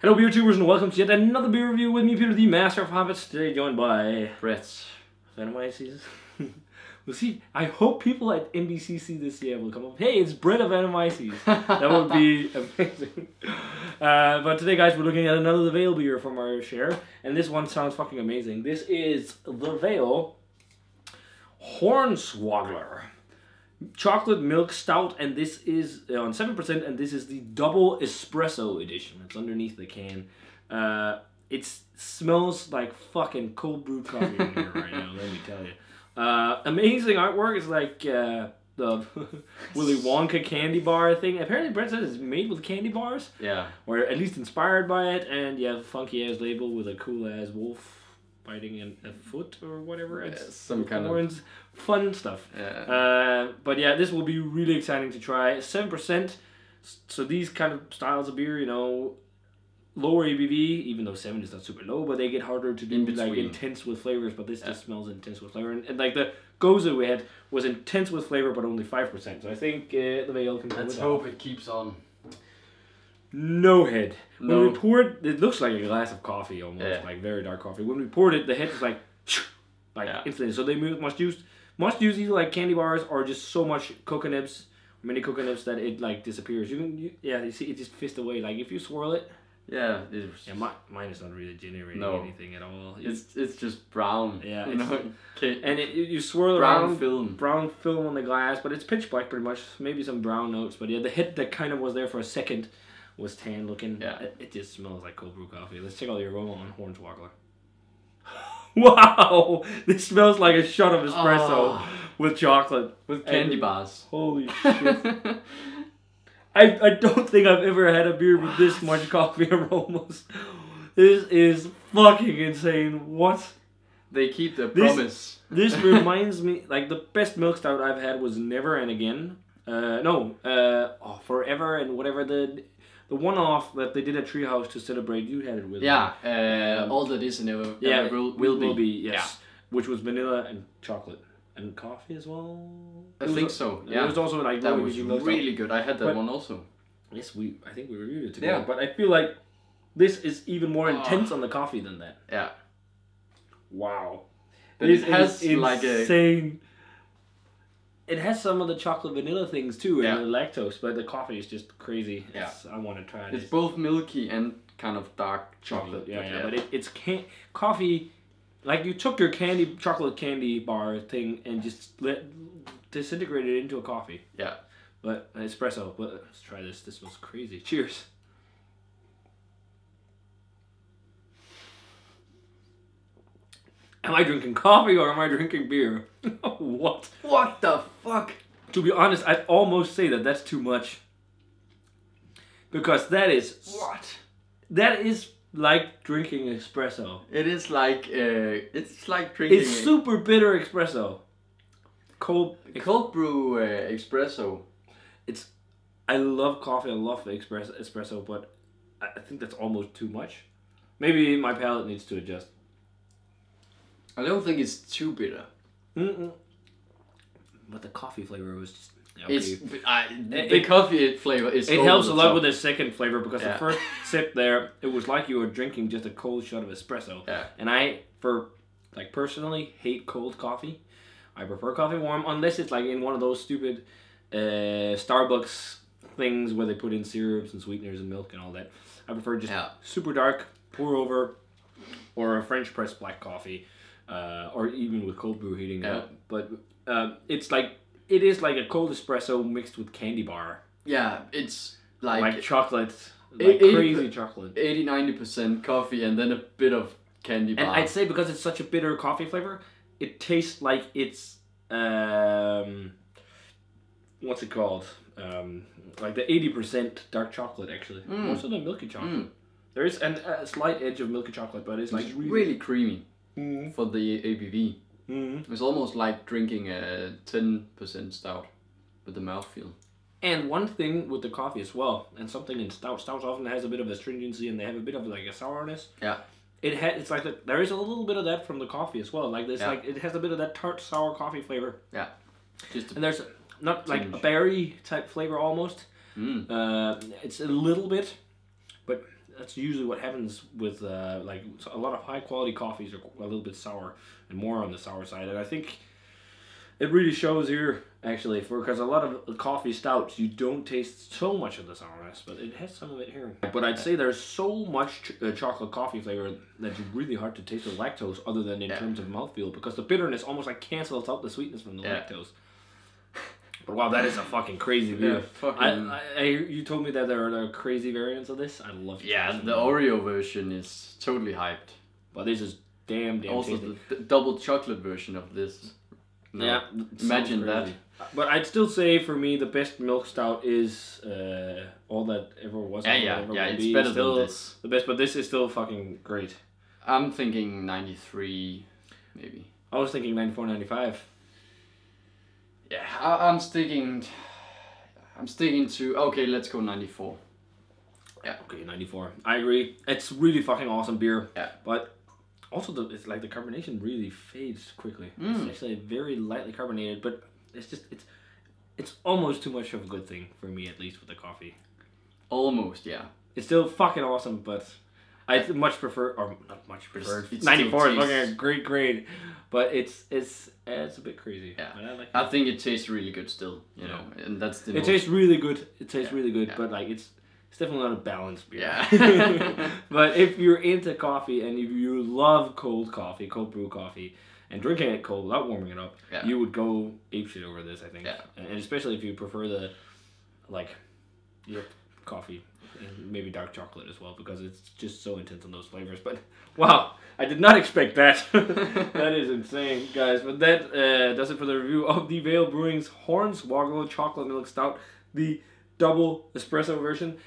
Hello beer tubers and welcome to yet another beer review with me, Peter the Master of Habits. Today joined by Brett. Venomizes. We'll see. I hope people at NBCC this year will come up. Hey, it's Brett of Venomizes. That would be amazing. But today, guys, we're looking at another Veil beer from our share, and this one sounds fucking amazing. This is the Veil Hornswoggler chocolate milk stout, and this is on 7%, and this is the double espresso edition. It's underneath the can. It smells like fucking cold brewed coffee in here right now, let me tell you. Amazing artwork. It's like the Willy Wonka candy bar thing. Apparently Brett says it's made with candy bars. Yeah. Or at least inspired by it, and you have a funky ass label with a cool ass wolf biting a foot or whatever. It's some kind of fun stuff. Yeah. But yeah, this will be really exciting to try. 7%. So these kind of styles of beer, you know, lower ABV, even though 7 is not super low, but they get harder to do like intense with flavors. But this just smells intense with flavor, and like the Goza we had was intense with flavor, but only 5%. So I think the Veil can. Let's hope it keeps on. No head. No. When we poured, it looks like a glass of coffee almost, like very dark coffee. When we poured it, the head was like instantly. So they must use either like candy bars or just so much cocoa nibs, mini cocoa nibs that it like disappears. You see it just fizzed away. Like if you swirl it. Yeah. Mine is not really generating anything at all. It's just brown. Yeah. You know? And you swirl around brown film on the glass, but it's pitch black pretty much. Maybe some brown notes, but yeah, the head that kind of was there for a second was tan looking. Yeah. It just smells like cold brew coffee. Let's check out the aroma on Hornswoggler. Wow! This smells like a shot of espresso with chocolate. With candy bars. Holy shit. I don't think I've ever had a beer with this much coffee aromas. This is fucking insane. What? They keep their promise. This reminds me, like the best milk stout I've had was Never and Again. Forever and whatever the one-off that they did at Treehouse to celebrate. You had it with Yeah, all that is and never will be. Yes. Yeah. Which was vanilla and chocolate. And coffee as well? I think so, yeah. It was also like that was really good. I had that one also. Yes, I think we reviewed it together. Yeah. But I feel like this is even more intense on the coffee than that. Yeah. Wow. But it has like insane. It has some of the chocolate vanilla things too, and the lactose, but the coffee is just crazy. Yeah. I want to try it. It's both milky and kind of dark chocolate. But it's coffee. Like you took your chocolate candy bar thing and just disintegrated it into a coffee. Yeah. But espresso. But let's try this. This smells crazy. Cheers. Am I drinking coffee or am I drinking beer? What? What the fuck? To be honest, I'd almost say that that's too much. Because that is... What? That is like drinking espresso. It is like... it's like drinking... It's super bitter espresso. Cold brew espresso. I love coffee, I love espresso, but I think that's almost too much. Maybe my palate needs to adjust. I don't think it's too bitter. But the coffee flavor was just... The coffee flavor is... It helps a lot with the second flavor, because the first sip there, it was like you were drinking just a cold shot of espresso. Yeah. And I, personally, hate cold coffee. I prefer coffee warm, unless it's like in one of those stupid Starbucks things where they put in syrups and sweeteners and milk and all that. I prefer just super dark, pour over, or a French press black coffee, or even with cold brew heating up. But it is like a cold espresso mixed with candy bar. Yeah, it's like chocolate, crazy chocolate. 80-90% coffee and then a bit of candy bar. And I'd say because it's such a bitter coffee flavor, it tastes like it's what's it called? Like the 80% dark chocolate actually. Most of the milky chocolate. There is a slight edge of milky chocolate, but it's like really creamy for the ABV. It's almost like drinking a 10% stout with the mouthfeel. And one thing with the coffee as well, and something in stouts often has a bit of astringency, and they have a bit of like a sourness. Yeah. It's like there is a little bit of that from the coffee as well. Like like it has a bit of that tart sour coffee flavor. Yeah. And there's not like a berry type flavor almost. It's a little bit, but that's usually what happens with like a lot of high quality coffees are a little bit sour and more on the sour side, and I think it really shows here actually because a lot of coffee stouts you don't taste so much of the sourness, but it has some of it here. But I'd say there's so much chocolate coffee flavor that it's really hard to taste the lactose other than in terms of mouthfeel, because the bitterness almost like cancels out the sweetness from the lactose. But wow, that is a fucking crazy beer. You told me that there are crazy variants of this. I love it. Yeah, the Oreo version is totally hyped. But this is damn also tasty. The double chocolate version of this. No, yeah, imagine that. But I'd still say for me the best milk stout is All That Ever Was. Yeah, it's better than this. The best, but this is still fucking great. I'm thinking 93, maybe. I was thinking 94, 95. Yeah, I'm sticking to, okay, let's go 94. Yeah, okay, 94. I agree. It's really fucking awesome beer. Yeah. But also it's like the carbonation really fades quickly. It's actually very lightly carbonated, but it's just it's almost too much of a good thing for me, at least with the coffee. Almost, yeah. It's still fucking awesome, but I much prefer, or not much prefer. 94 is fucking a great grade, but it's a bit crazy. Yeah, but I think it tastes really good still. You know, and that's the. It tastes really good. It tastes really good, but like it's definitely not a balanced beer. Yeah. But if you're into coffee and if you love cold coffee, cold brew coffee, and drinking it cold without warming it up, you would go apeshit over this, I think. Yeah. And especially if you prefer the coffee. And maybe dark chocolate as well, because it's just so intense on those flavors. But wow, I did not expect that. That is insane, guys. But that does it for the review of the Vale Brewing's Hornswoggler Chocolate Milk Stout, the double espresso version.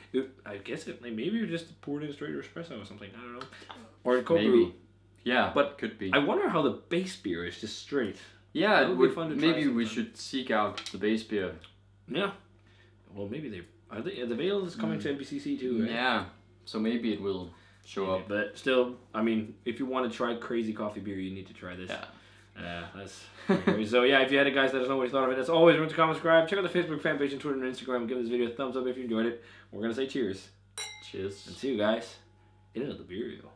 I guess maybe you just poured in straight espresso or something. I don't know, or cold brew. Yeah, but could be. I wonder how the base beer is just straight. Yeah, it would be fun to try. Maybe we should seek out the base beer. Yeah. Well, maybe they. The Vale is coming to NBCC too, right? Yeah, so maybe it will show up. But still, I mean, if you want to try crazy coffee beer, you need to try this. Yeah. That's so yeah, if you had it, guys, let us know what you thought of it. As always, remember to comment, subscribe, check out the Facebook fan page and Twitter and Instagram. Give this video a thumbs up if you enjoyed it. We're gonna say cheers. Cheers. And see you guys in another beer review.